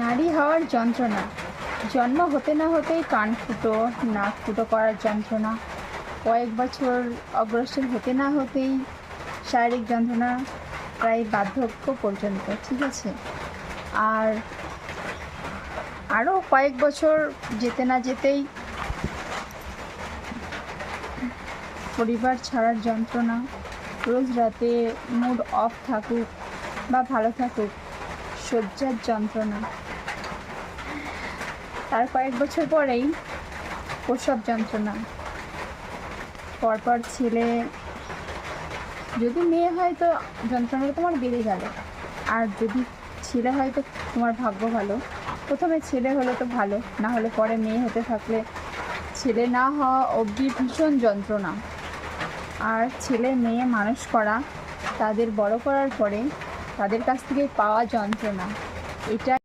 নারী হওয়ার যন্ত্রণা। জন্ম হতে না হতেই কান ফুটো, নাক ফুটো করার যন্ত্রণা। কয়েক বছর অগ্রসর হতে না হতেই শারীরিক যন্ত্রণা, প্রায় বার্ধক্য পর্যন্ত, ঠিক আছে। আর আরও কয়েক বছর যেতে না যেতেই পরিবার ছাড়ার যন্ত্রণা। রোজ রাতে মুড অফ থাকুক বা ভালো থাকুক, শয্যার যন্ত্রণা। তার কয়েক বছর পরেই প্রসব যন্ত্রণা। পরপর ছেলে, যদি মেয়ে হয় তো যন্ত্রণাটা তোমার বেড়ে গেল, আর যদি ছেলে হয় তো তোমার ভাগ্য ভালো। প্রথমে ছেলে হলে তো ভালো, না হলে পরে মেয়ে হতে থাকলে ছেলে না হওয়া অবধি ভীষণ যন্ত্রণা। আর ছেলে মেয়ে মানুষ করা, তাদের বড় করার পরে তাদের কাছ থেকে পাওয়া যন্ত্রণা, এটা